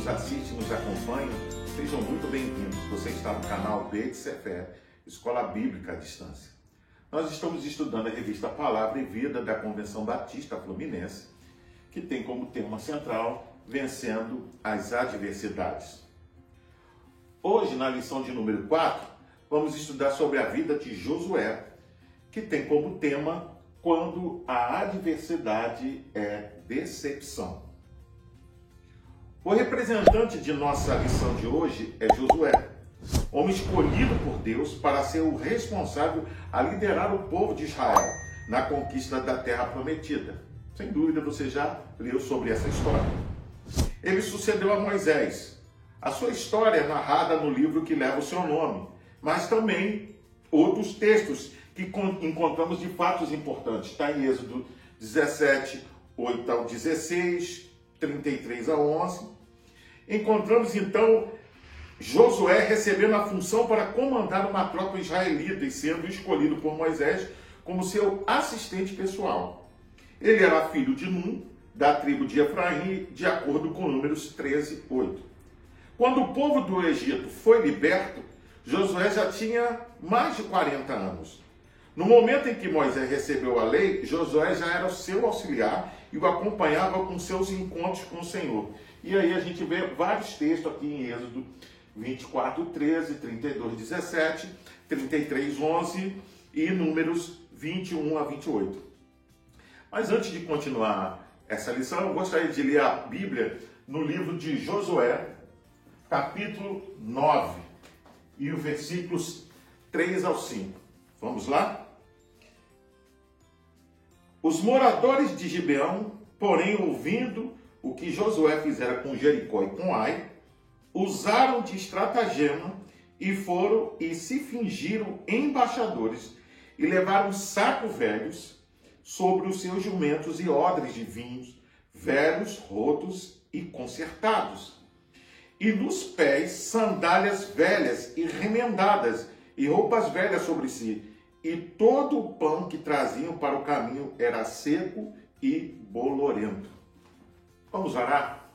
nos assistem e nos acompanham, sejam muito bem-vindos. Você está no canal BTCFE, Escola Bíblica à Distância. Nós estamos estudando a revista Palavra e Vida da Convenção Batista Fluminense, que tem como tema central Vencendo as Adversidades. Hoje, na lição de número 4, vamos estudar sobre a vida de Josué, que tem como tema Quando a adversidade é decepção. O representante de nossa lição de hoje é Josué, homem escolhido por Deus para ser o responsável a liderar o povo de Israel na conquista da Terra Prometida. Sem dúvida você já leu sobre essa história. Ele sucedeu a Moisés. A sua história é narrada no livro que leva o seu nome, mas também outros textos que encontramos de fatos importantes. Está em Êxodo 17, 8 ao 16, 33 a 11. Encontramos então Josué recebendo a função para comandar uma tropa israelita e sendo escolhido por Moisés como seu assistente pessoal. Ele era filho de Num, da tribo de Efraim, de acordo com Números 13, 8. Quando o povo do Egito foi liberto, Josué já tinha mais de 40 anos. No momento em que Moisés recebeu a lei, Josué já era o seu auxiliar e o acompanhava com seus encontros com o Senhor. E aí a gente vê vários textos aqui em Êxodo 24, 13, 32, 17, 33, 11 e Números 21 a 28. Mas antes de continuar essa lição, eu gostaria de ler a Bíblia no livro de Josué, capítulo 9, e os versículos 3 ao 5. Vamos lá? Os moradores de Gibeão, porém, ouvindo o que Josué fizera com Jericó e com Ai, usaram de estratagema e foram e se fingiram embaixadores e levaram sacos velhos sobre os seus jumentos e odres de vinhos, velhos, rotos e consertados. E nos pés sandálias velhas e remendadas e roupas velhas sobre si. E todo o pão que traziam para o caminho era seco e bolorento. Vamos orar?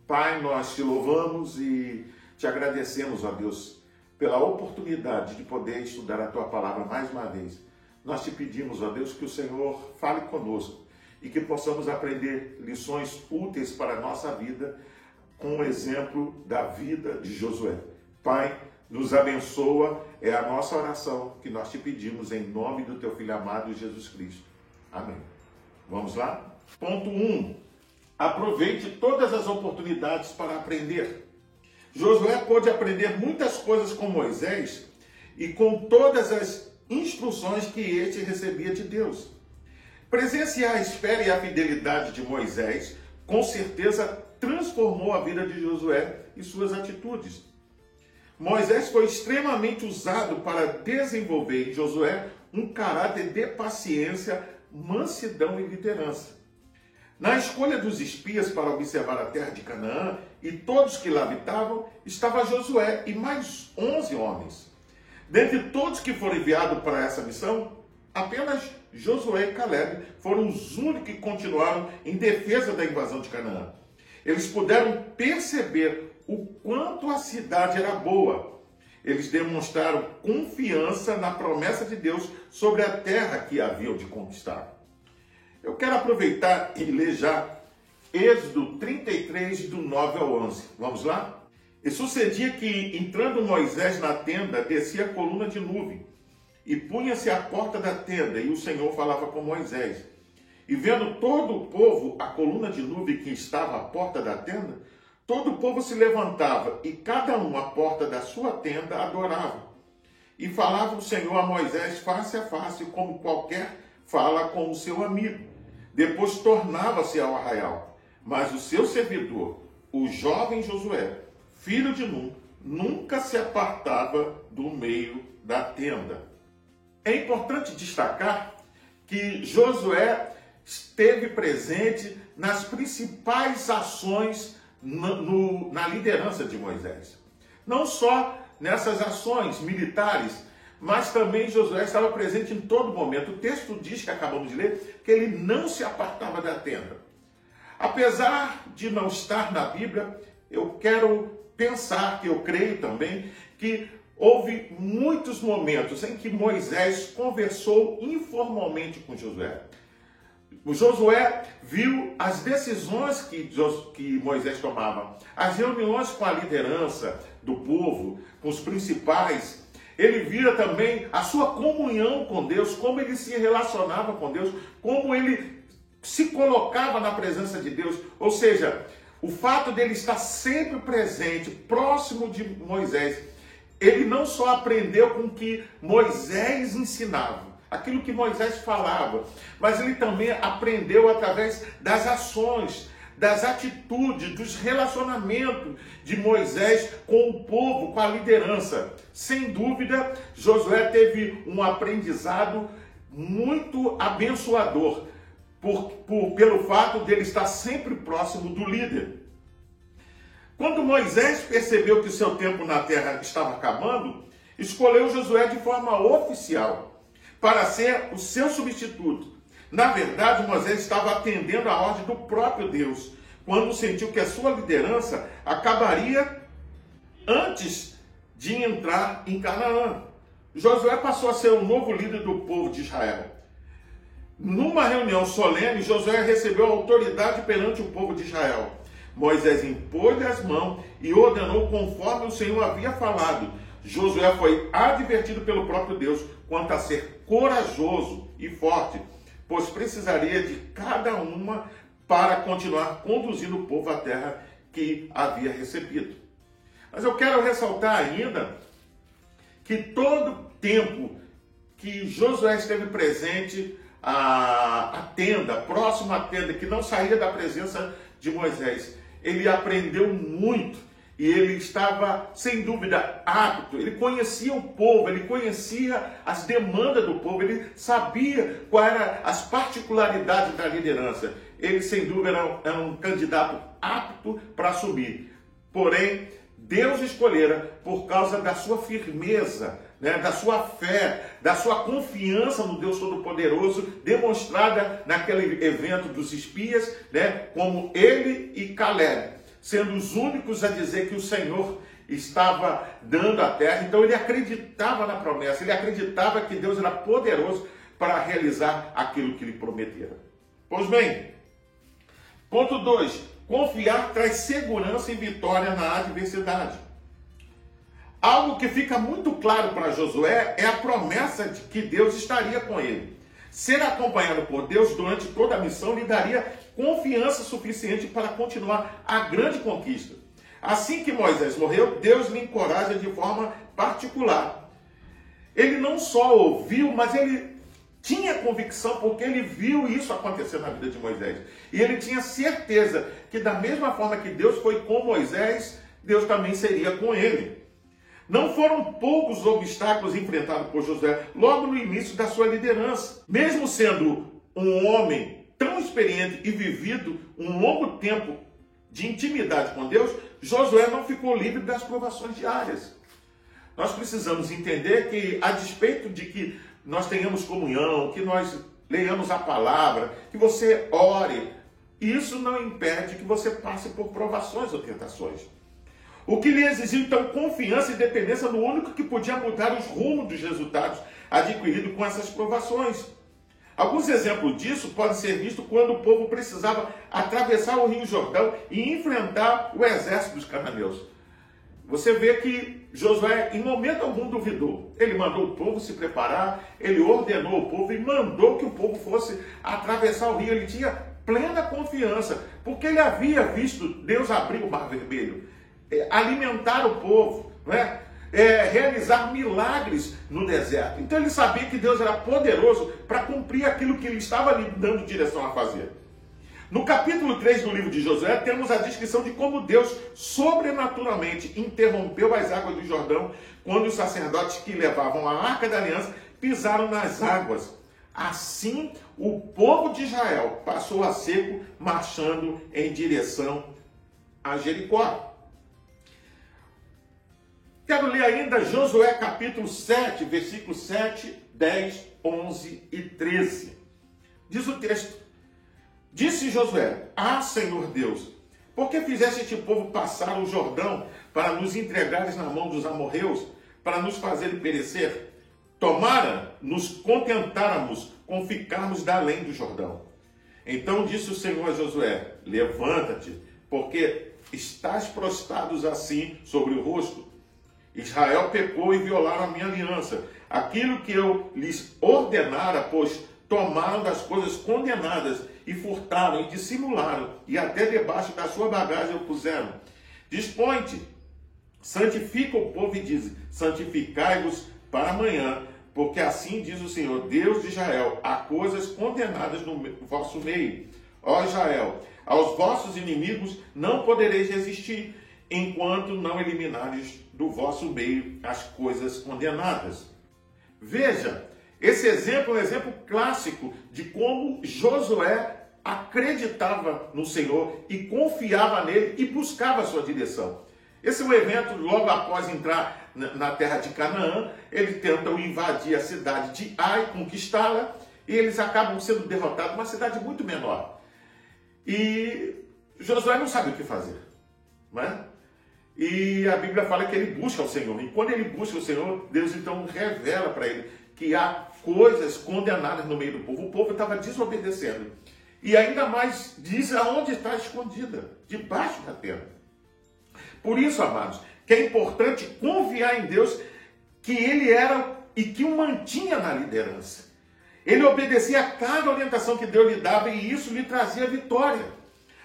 Pai, nós te louvamos e te agradecemos, ó Deus, pela oportunidade de poder estudar a tua palavra mais uma vez. Nós te pedimos, ó Deus, que o Senhor fale conosco e que possamos aprender lições úteis para a nossa vida com o exemplo da vida de Josué. Pai, nos abençoa, é a nossa oração que nós te pedimos em nome do teu Filho amado Jesus Cristo. Amém. Vamos lá? Ponto 1. Aproveite todas as oportunidades para aprender. Josué pôde aprender muitas coisas com Moisés e com todas as instruções que este recebia de Deus. Presenciar a espera e a fidelidade de Moisés, com certeza, transformou a vida de Josué e suas atitudes. Moisés foi extremamente usado para desenvolver em Josué um caráter de paciência, mansidão e liderança. Na escolha dos espias para observar a terra de Canaã e todos que lá habitavam, estava Josué e mais 11 homens. Dentre todos que foram enviados para essa missão, apenas Josué e Caleb foram os únicos que continuaram em defesa da invasão de Canaã. Eles puderam perceber o quanto a cidade era boa. Eles demonstraram confiança na promessa de Deus sobre a terra que haviam de conquistar. Eu quero aproveitar e ler já Êxodo 33, do 9 ao 11. Vamos lá? E sucedia que, entrando Moisés na tenda, descia a coluna de nuvem, e punha-se à porta da tenda, e o Senhor falava com Moisés. E vendo todo o povo a coluna de nuvem que estava à porta da tenda, todo o povo se levantava, e cada um à porta da sua tenda adorava. E falava o Senhor a Moisés face a face, como qualquer fala com o seu amigo. Depois tornava-se ao arraial. Mas o seu servidor, o jovem Josué, filho de Num, nunca se apartava do meio da tenda. É importante destacar que Josué esteve presente nas principais ações na liderança de Moisés. Não só nessas ações militares, mas também Josué estava presente em todo momento. O texto diz, que acabamos de ler, que ele não se apartava da tenda. Apesar de não estar na Bíblia, eu quero pensar, que eu creio também, que houve muitos momentos em que Moisés conversou informalmente com Josué. O Josué viu as decisões que Moisés tomava, as reuniões com a liderança do povo, com os principais. Ele via também a sua comunhão com Deus, como ele se relacionava com Deus, como ele se colocava na presença de Deus. Ou seja, o fato dele estar sempre presente, próximo de Moisés, ele não só aprendeu com o que Moisés ensinava, aquilo que Moisés falava, mas ele também aprendeu através das ações, das atitudes, dos relacionamentos de Moisés com o povo, com a liderança. Sem dúvida, Josué teve um aprendizado muito abençoador, pelo fato dele estar sempre próximo do líder. Quando Moisés percebeu que o seu tempo na terra estava acabando, escolheu Josué de forma oficial para ser o seu substituto. Na verdade, Moisés estava atendendo à ordem do próprio Deus, quando sentiu que a sua liderança acabaria antes de entrar em Canaã. Josué passou a ser o novo líder do povo de Israel. Numa reunião solene, Josué recebeu autoridade perante o povo de Israel. Moisés impôs-lhe as mãos e ordenou conforme o Senhor havia falado. Josué foi advertido pelo próprio Deus quanto a ser corajoso e forte, pois precisaria de cada uma para continuar conduzindo o povo à terra que havia recebido. Mas eu quero ressaltar ainda que todo tempo que Josué esteve presente, a tenda, próximo à tenda, que não saía da presença de Moisés, ele aprendeu muito e ele estava, sem dúvida, apto. Ele conhecia o povo, ele conhecia as demandas do povo, ele sabia quais eram as particularidades da liderança. Ele, sem dúvida, era um candidato apto para assumir. Porém, Deus escolhera por causa da sua firmeza, da sua fé, da sua confiança no Deus Todo-Poderoso, demonstrada naquele evento dos espias, como ele e Caleb, sendo os únicos a dizer que o Senhor estava dando a terra. Então ele acreditava na promessa, ele acreditava que Deus era poderoso para realizar aquilo que lhe prometera. Pois bem, ponto 2, confiar traz segurança e vitória na adversidade. Algo que fica muito claro para Josué é a promessa de que Deus estaria com ele. Ser acompanhado por Deus durante toda a missão lhe daria confiança suficiente para continuar a grande conquista. Assim que Moisés morreu, Deus lhe encoraja de forma particular. Ele não só ouviu, mas ele tinha convicção, porque ele viu isso acontecer na vida de Moisés. E ele tinha certeza que da mesma forma que Deus foi com Moisés, Deus também seria com ele. Não foram poucos obstáculos enfrentados por Josué logo no início da sua liderança. Mesmo sendo um homem tão experiente e vivido um longo tempo de intimidade com Deus, Josué não ficou livre das provações diárias. Nós precisamos entender que, a despeito de que nós tenhamos comunhão, que nós leiamos a palavra, que você ore, isso não impede que você passe por provações ou tentações. O que lhe exigiu, então, confiança e dependência no único que podia mudar os rumos dos resultados adquiridos com essas provações. Alguns exemplos disso podem ser vistos quando o povo precisava atravessar o Rio Jordão e enfrentar o exército dos cananeus. Você vê que Josué, em momento algum, duvidou. Ele mandou o povo se preparar, ele ordenou o povo e mandou que o povo fosse atravessar o rio. Ele tinha plena confiança, porque ele havia visto Deus abrir o Mar Vermelho, alimentar o povo, realizar milagres no deserto. Então ele sabia que Deus era poderoso para cumprir aquilo que ele estava lhe dando direção a fazer. No capítulo 3 do livro de Josué, temos a descrição de como Deus sobrenaturalmente interrompeu as águas do Jordão quando os sacerdotes que levavam a Arca da Aliança pisaram nas águas. Assim, o povo de Israel passou a seco, marchando em direção a Jericó. Quero ler ainda Josué capítulo 7, versículos 7, 10, 11 e 13. Diz o texto: Disse Josué: Ah, Senhor Deus, Por que fizeste este povo passar o Jordão para nos entregares na mão dos amorreus, para nos fazerem perecer? Tomara nos contentáramos com ficarmos da além do Jordão. Então disse o Senhor a Josué: levanta-te, porque estás prostrados assim sobre o rosto. Israel pecou e violaram a minha aliança. Aquilo que eu lhes ordenara, pois tomaram das coisas condenadas e furtaram e dissimularam, e até debaixo da sua bagagem o puseram. Dispõe-te, santifica o povo e diz: santificai-vos para amanhã, porque assim diz o Senhor, Deus de Israel: há coisas condenadas no vosso meio. Ó Israel, aos vossos inimigos não podereis resistir, enquanto não eliminares do vosso meio as coisas condenadas. Veja, esse exemplo é um exemplo clássico de como Josué acreditava no Senhor e confiava nele e buscava a sua direção. Esse é um evento logo após entrar na terra de Canaã. Eles tentam invadir a cidade de Ai, conquistá-la, e eles acabam sendo derrotados, uma cidade muito menor. E Josué não sabe o que fazer, não é? E a Bíblia fala que ele busca o Senhor. E quando ele busca o Senhor, Deus então revela para ele que há coisas condenadas no meio do povo. O povo estava desobedecendo. E ainda mais diz aonde está escondida, debaixo da terra. Por isso, amados, que é importante confiar em Deus, que ele era e que o mantinha na liderança. Ele obedecia a cada orientação que Deus lhe dava e isso lhe trazia vitória.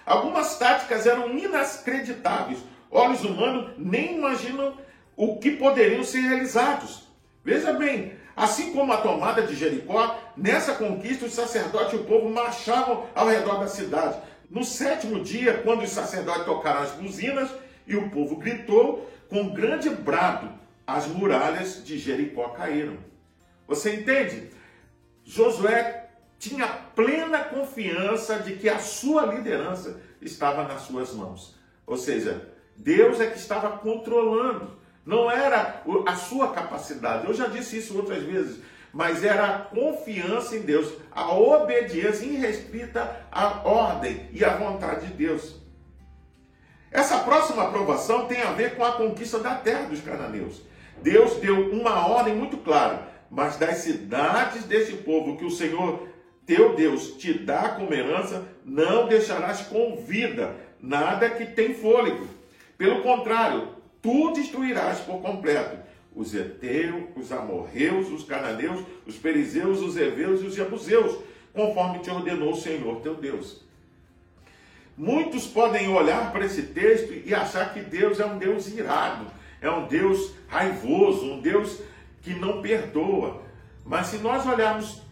Algumas táticas eram inacreditáveis. Olhos humanos nem imaginam o que poderiam ser realizados. Veja bem, assim como a tomada de Jericó, nessa conquista os sacerdotes e o povo marchavam ao redor da cidade. No 7º dia, quando os sacerdotes tocaram as buzinas e o povo gritou, com grande brado, as muralhas de Jericó caíram. Você entende? Josué tinha plena confiança de que a sua liderança estava nas suas mãos. Ou seja, Deus é que estava controlando. Não era a sua capacidade. Eu já disse isso outras vezes. Mas era a confiança em Deus. A obediência irrestrita à ordem e à vontade de Deus. Essa próxima aprovação tem a ver com a conquista da terra dos cananeus. Deus deu uma ordem muito clara. Mas das cidades desse povo que o Senhor, teu Deus, te dá como herança, não deixarás com vida nada que tem fôlego. Pelo contrário, tu destruirás por completo os heteus, os amorreus, os cananeus, os perizeus, os heveus e os jebuseus, conforme te ordenou o Senhor teu Deus. Muitos podem olhar para esse texto e achar que Deus é um Deus irado, é um Deus raivoso, um Deus que não perdoa. Mas se nós olharmos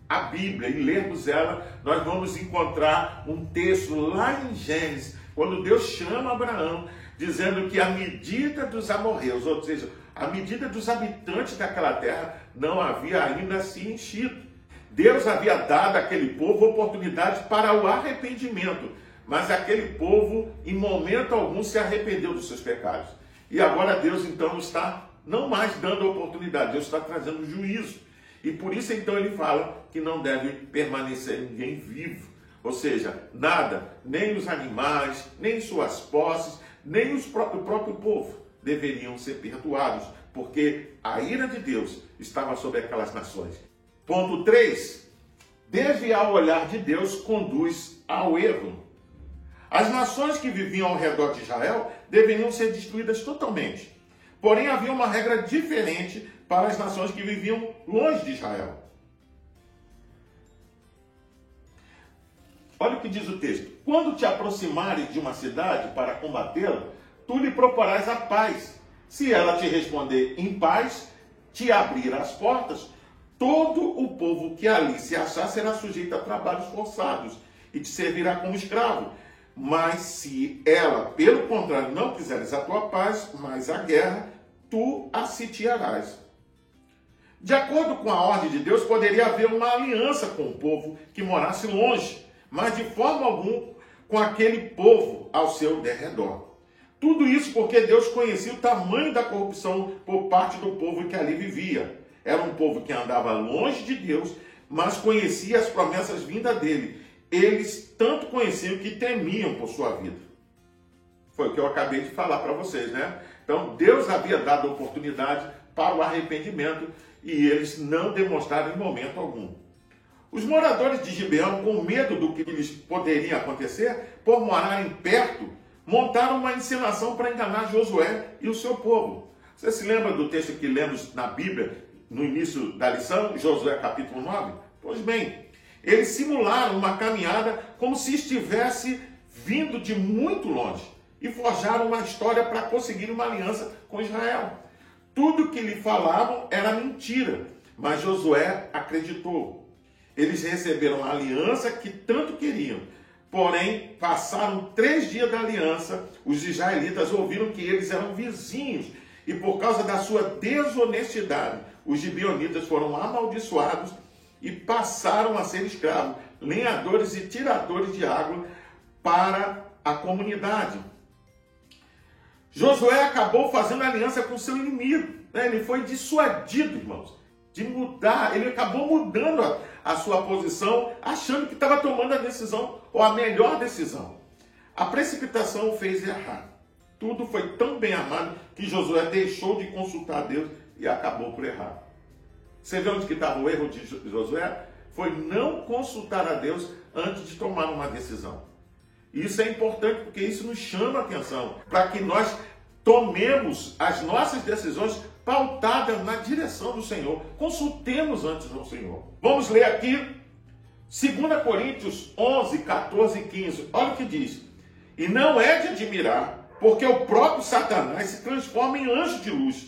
a Bíblia e lermos ela, nós vamos encontrar um texto lá em Gênesis, quando Deus chama Abraão, dizendo que a medida dos amorreus, ou seja, a medida dos habitantes daquela terra, não havia ainda se enchido. Deus havia dado àquele povo oportunidade para o arrependimento, mas aquele povo, em momento algum, se arrependeu dos seus pecados. E agora Deus, então, está não mais dando oportunidade, Deus está trazendo juízo. E por isso, então, ele fala que não deve permanecer ninguém vivo. Ou seja, nada, nem os animais, nem suas posses, nem o próprio povo deveriam ser perdoados, porque a ira de Deus estava sobre aquelas nações. Ponto 3. Desviar o olhar de Deus conduz ao erro. As nações que viviam ao redor de Israel deveriam ser destruídas totalmente. Porém, havia uma regra diferente para as nações que viviam longe de Israel. Olha o que diz o texto. Quando te aproximares de uma cidade para combatê-la, tu lhe proporás a paz. Se ela te responder em paz, te abrir as portas, todo o povo que ali se achar será sujeito a trabalhos forçados e te servirá como escravo. Mas se ela, pelo contrário, não quiseres a tua paz, mas a guerra, tu a sitiarás. De acordo com a ordem de Deus, poderia haver uma aliança com o povo que morasse longe, mas de forma alguma com aquele povo ao seu derredor. Tudo isso porque Deus conhecia o tamanho da corrupção por parte do povo que ali vivia. Era um povo que andava longe de Deus, mas conhecia as promessas vindas dele. Eles tanto conheciam que temiam por sua vida. Foi o que eu acabei de falar para vocês, né? Então, Deus havia dado oportunidade para o arrependimento e eles não demonstraram em momento algum. Os moradores de Gibeão, com medo do que lhes poderia acontecer, por morarem perto, montaram uma encenação para enganar Josué e o seu povo. Você se lembra do texto que lemos na Bíblia, no início da lição, Josué capítulo 9? Pois bem, eles simularam uma caminhada como se estivesse vindo de muito longe e forjaram uma história para conseguir uma aliança com Israel. Tudo que lhe falavam era mentira, mas Josué acreditou. Eles receberam a aliança que tanto queriam. Porém, passaram 3 dias da aliança, os israelitas ouviram que eles eram vizinhos e por causa da sua desonestidade, os gibeonitas foram amaldiçoados e passaram a ser escravos, lenhadores e tiradores de água para a comunidade. Josué acabou fazendo aliança com seu inimigo, né? Ele foi dissuadido, irmãos, de mudar. Ele acabou mudando a sua posição, achando que estava tomando a decisão, ou a melhor decisão. A precipitação o fez errar. Tudo foi tão bem armado que Josué deixou de consultar a Deus e acabou por errar. Você vê onde que estava o erro de Josué? Foi não consultar a Deus antes de tomar uma decisão. Isso é importante porque isso nos chama a atenção para que nós tomemos as nossas decisões pautadas na direção do Senhor. Consultemos antes ao Senhor. Vamos ler aqui 2 Coríntios 11, 14 e 15. Olha o que diz. E não é de admirar, porque o próprio Satanás se transforma em anjo de luz.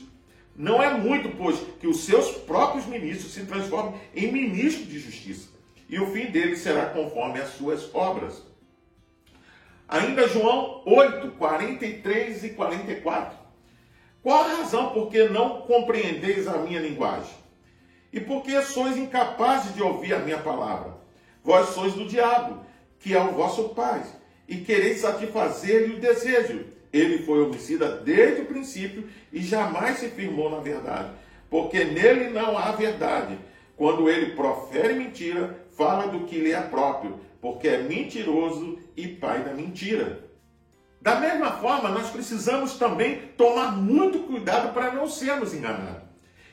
Não é muito, pois, que os seus próprios ministros se transformem em ministros de justiça. E o fim deles será conforme as suas obras. Ainda João 8, 43 e 44. Qual a razão por que não compreendeis a minha linguagem? E por que sois incapazes de ouvir a minha palavra? Vós sois do diabo, que é o vosso pai, e quereis satisfazer-lhe o desejo. Ele foi homicida desde o princípio e jamais se firmou na verdade, porque nele não há verdade. Quando ele profere mentira, fala do que lhe é próprio, porque é mentiroso e pai da mentira. Da mesma forma, nós precisamos também tomar muito cuidado para não sermos enganados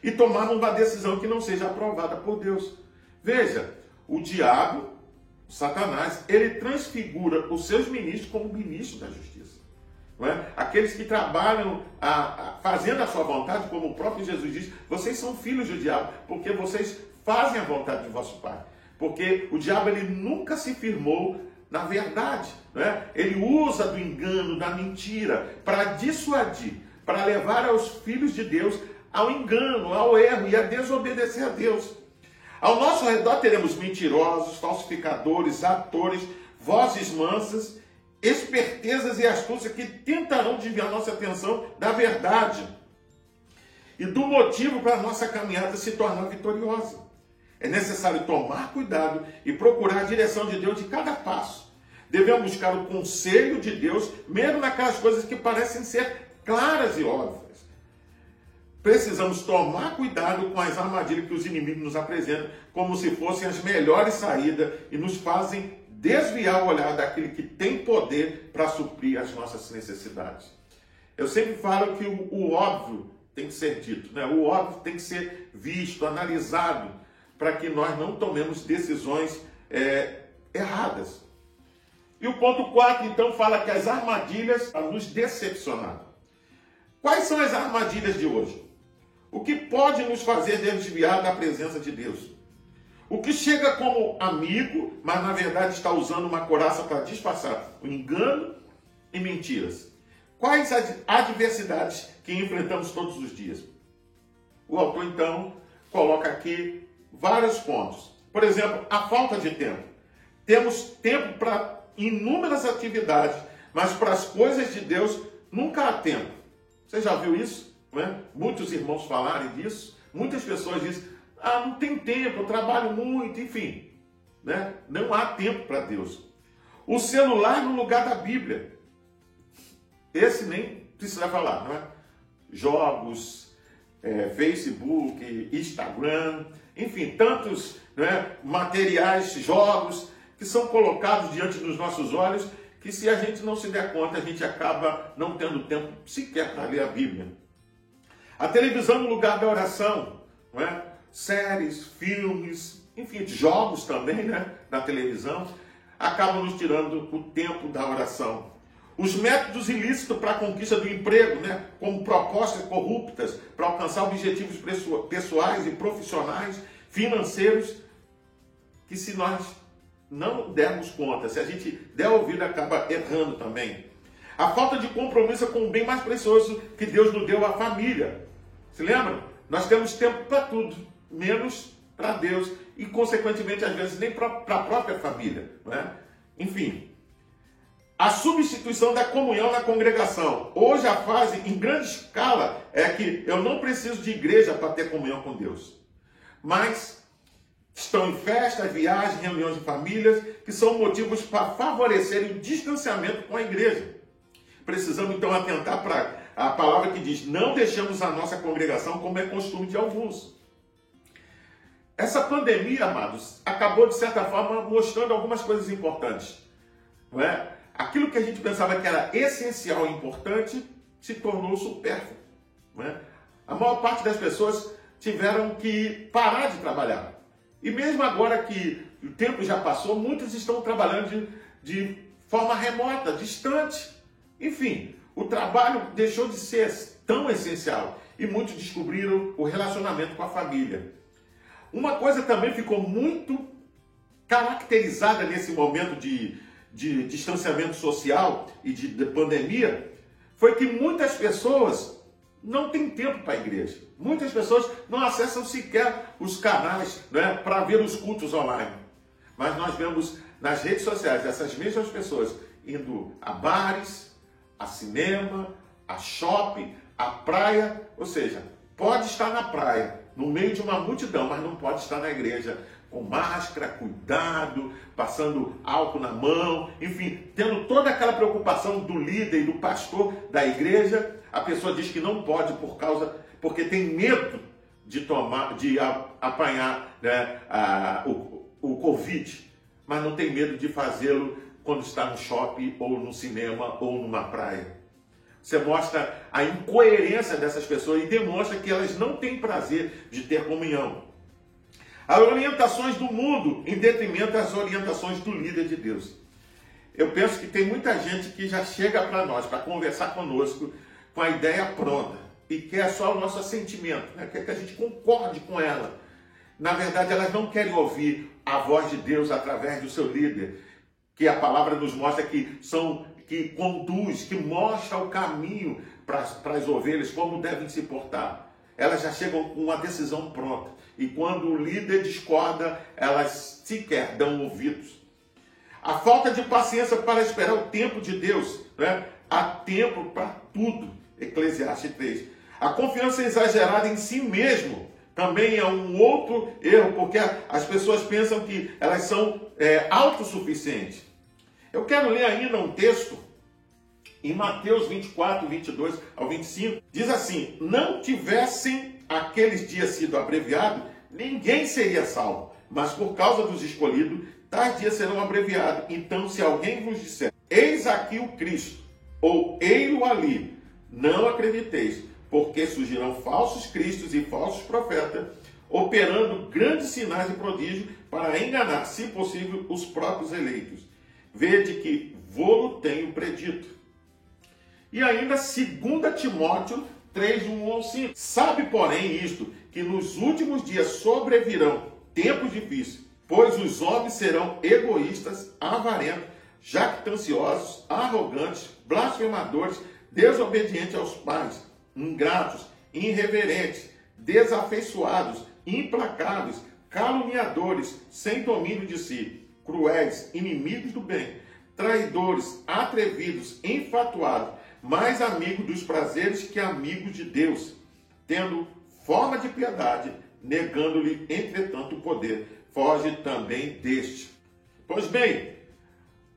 e tomarmos uma decisão que não seja aprovada por Deus. Veja, o diabo, o Satanás, ele transfigura os seus ministros como ministros da justiça. Não é? Aqueles que trabalham fazendo a sua vontade, como o próprio Jesus diz, vocês são filhos do diabo, porque vocês fazem a vontade de vosso pai. Porque o diabo ele nunca se firmou na verdade. Não é? Ele usa do engano, da mentira, para dissuadir, para levar aos filhos de Deus ao engano, ao erro e a desobedecer a Deus. Ao nosso redor teremos mentirosos, falsificadores, atores, vozes mansas, espertezas e astúcias que tentarão desviar nossa atenção da verdade e do motivo para a nossa caminhada se tornar vitoriosa. É necessário tomar cuidado e procurar a direção de Deus de cada passo. Devemos buscar o conselho de Deus, mesmo naquelas coisas que parecem ser claras e óbvias. Precisamos tomar cuidado com as armadilhas que os inimigos nos apresentam, como se fossem as melhores saídas e nos fazem desviar o olhar daquele que tem poder para suprir as nossas necessidades. Eu sempre falo que o óbvio tem que ser dito, né? O óbvio tem que ser visto, analisado, para que nós não tomemos decisões erradas. E o ponto 4, então, fala que as armadilhas para nos decepcionar. Quais são as armadilhas de hoje? O que pode nos fazer desviar da presença de Deus? O que chega como amigo, mas na verdade está usando uma coraça para disfarçar o engano e mentiras. Quais as adversidades que enfrentamos todos os dias? O autor, então, coloca aqui vários pontos. Por exemplo, a falta de tempo. Temos tempo para inúmeras atividades, mas para as coisas de Deus nunca há tempo. Você já viu isso? Não é? Muitos irmãos falarem disso. Muitas pessoas dizem, não tem tempo, eu trabalho muito, enfim. Né? Não há tempo para Deus. O celular no lugar da Bíblia. Esse nem precisa falar, não é? Jogos, Facebook, Instagram, enfim, tantos materiais, jogos que são colocados diante dos nossos olhos que se a gente não se der conta, a gente acaba não tendo tempo sequer para ler a Bíblia. A televisão no lugar da oração, não é? Séries, filmes, enfim, jogos também, né, na televisão, acabam nos tirando o tempo da oração. Os métodos ilícitos para a conquista do emprego, né, como propostas corruptas para alcançar objetivos pessoais e profissionais, financeiros, que se nós não dermos conta, se a gente der ouvido, acaba errando também. A falta de compromisso com o bem mais precioso que Deus nos deu, a família. Se lembra? Nós temos tempo para tudo, menos para Deus e, consequentemente, às vezes, nem para a própria família. Não é? Enfim, a substituição da comunhão na congregação. Hoje a fase, em grande escala, é que eu não preciso de igreja para ter comunhão com Deus. Mas estão em festas, viagens, reuniões de famílias, que são motivos para favorecer o distanciamento com a igreja. Precisamos, então, atentar para a palavra que diz: não deixamos a nossa congregação como é costume de alguns. Essa pandemia, amados, acabou, de certa forma, mostrando algumas coisas importantes. Não é? Aquilo que a gente pensava que era essencial e importante se tornou supérfluo. Não é? A maior parte das pessoas tiveram que parar de trabalhar. E mesmo agora que o tempo já passou, muitos estão trabalhando de forma remota, distante. Enfim, o trabalho deixou de ser tão essencial e muitos descobriram o relacionamento com a família. Uma coisa também ficou muito caracterizada nesse momento de distanciamento social e de pandemia, foi que muitas pessoas não têm tempo para a igreja. Muitas pessoas não acessam sequer os canais, né, para ver os cultos online. Mas nós vemos nas redes sociais essas mesmas pessoas indo a bares, a cinema, a shopping, a praia. Ou seja, pode estar na praia, no meio de uma multidão, mas não pode estar na igreja com máscara, cuidado, passando álcool na mão, enfim, tendo toda aquela preocupação do líder e do pastor da igreja. A pessoa diz que não pode porque tem medo de apanhar, né, o Covid, mas não tem medo de fazê-lo quando está no shopping, ou no cinema, ou numa praia. Você mostra a incoerência dessas pessoas e demonstra que elas não têm prazer de ter comunhão. As orientações do mundo em detrimento das orientações do líder de Deus. Eu penso que tem muita gente que já chega para nós, para conversar conosco, com a ideia pronta, e quer só o nosso assentimento, né? Quer que a gente concorde com ela. Na verdade, elas não querem ouvir a voz de Deus através do seu líder, que a palavra nos mostra que conduz, que mostra o caminho para as ovelhas, como devem se portar. Elas já chegam com uma decisão pronta. E quando o líder discorda, elas sequer dão ouvidos. A falta de paciência para esperar o tempo de Deus, né? Há tempo para tudo. Eclesiastes 3. A confiança exagerada em si mesmo também é um outro erro, porque as pessoas pensam que elas são autossuficientes. Eu quero ler ainda um texto em Mateus 24, 22 ao 25. Diz assim: não tivessem aqueles dias sido abreviados, ninguém seria salvo. Mas por causa dos escolhidos, tais dias serão abreviados. Então, se alguém vos disser: eis aqui o Cristo, ou ei-lo ali, não acrediteis, porque surgirão falsos cristos e falsos profetas, operando grandes sinais e prodígios para enganar, se possível, os próprios eleitos. Vede que vô-lo tenho predito. E ainda 2 Timóteo 3, 1 ao 5. Sabe, porém, isto, que nos últimos dias sobrevirão tempos difíceis, pois os homens serão egoístas, avarentos, jactanciosos, arrogantes, blasfemadores, desobedientes aos pais, ingratos, irreverentes, desafeiçoados, implacáveis, caluniadores, sem domínio de si, cruéis, inimigos do bem, traidores, atrevidos, enfatuados, mais amigos dos prazeres que amigos de Deus, tendo forma de piedade, negando-lhe, entretanto, o poder. Foge também deste. Pois bem,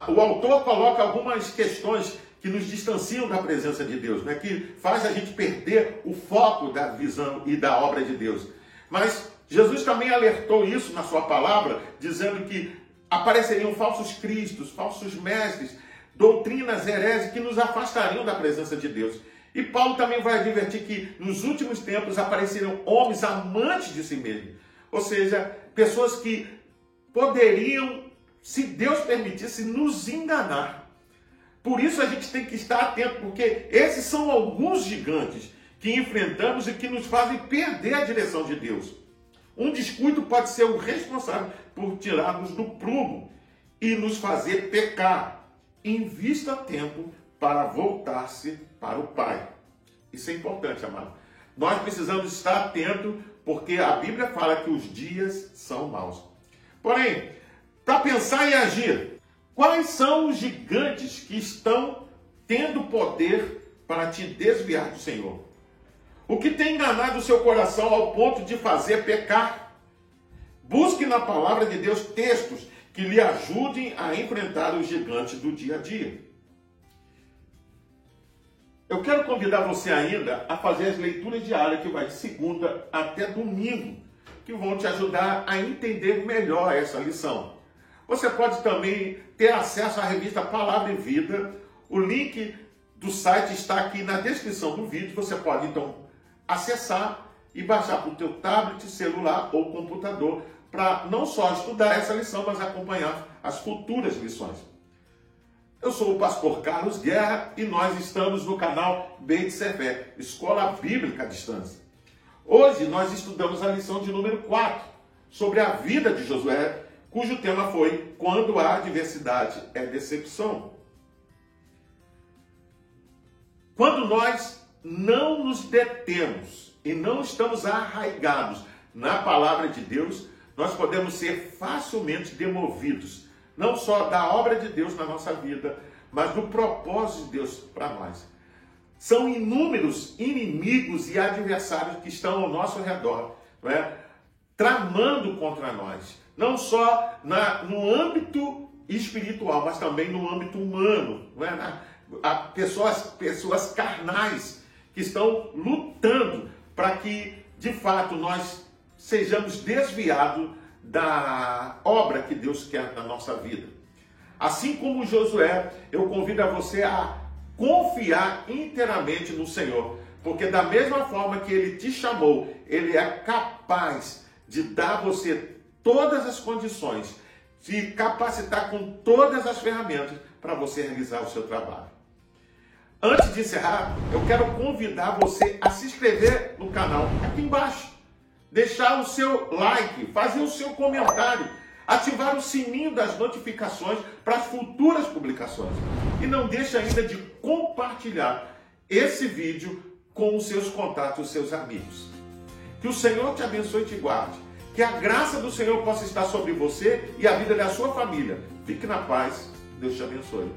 o autor coloca algumas questões que nos distanciam da presença de Deus, né? Que faz a gente perder o foco da visão e da obra de Deus. Mas Jesus também alertou isso na sua palavra, dizendo que apareceriam falsos cristos, falsos mestres, doutrinas hereses que nos afastariam da presença de Deus. E Paulo também vai advertir que nos últimos tempos apareceram homens amantes de si mesmos. Ou seja, pessoas que poderiam, se Deus permitisse, nos enganar. Por isso a gente tem que estar atento, porque esses são alguns gigantes que enfrentamos e que nos fazem perder a direção de Deus. Um descuido pode ser o responsável por tirar-nos do prumo e nos fazer pecar. Invista tempo para voltar-se para o Pai. Isso é importante, amado. Nós precisamos estar atentos, porque a Bíblia fala que os dias são maus. Porém, para pensar e agir, quais são os gigantes que estão tendo poder para te desviar do Senhor? O que tem enganado o seu coração ao ponto de fazer pecar? Busque na palavra de Deus textos que lhe ajudem a enfrentar os gigantes do dia a dia. Eu quero convidar você ainda a fazer as leituras diárias que vai de segunda até domingo, que vão te ajudar a entender melhor essa lição. Você pode também ter acesso à revista Palavra e Vida. O link do site está aqui na descrição do vídeo. Você pode então acessar e baixar para o teu tablet, celular ou computador, para não só estudar essa lição, mas acompanhar as futuras lições. Eu sou o pastor Carlos Guerra e nós estamos no canal Beit Sefer, Escola Bíblica à Distância. Hoje nós estudamos a lição de número 4, sobre a vida de Josué, cujo tema foi Quando a adversidade é decepção. Quando nós não nos detemos e não estamos arraigados na palavra de Deus, nós podemos ser facilmente demovidos, não só da obra de Deus na nossa vida, mas do propósito de Deus para nós. São inúmeros inimigos e adversários que estão ao nosso redor, não é? Tramando contra nós, não só no âmbito espiritual, mas também no âmbito humano, não é? Pessoas carnais que estão lutando para que, de fato, nós sejamos desviados da obra que Deus quer na nossa vida. Assim como Josué, eu convido a você a confiar inteiramente no Senhor, porque da mesma forma que Ele te chamou, Ele é capaz de dar a você todas as condições, de capacitar com todas as ferramentas para você realizar o seu trabalho. Antes de encerrar, eu quero convidar você a se inscrever no canal aqui embaixo, deixar o seu like, fazer o seu comentário, ativar o sininho das notificações para as futuras publicações. E não deixe ainda de compartilhar esse vídeo com os seus contatos, os seus amigos. Que o Senhor te abençoe e te guarde. Que a graça do Senhor possa estar sobre você e a vida da sua família. Fique na paz. Deus te abençoe.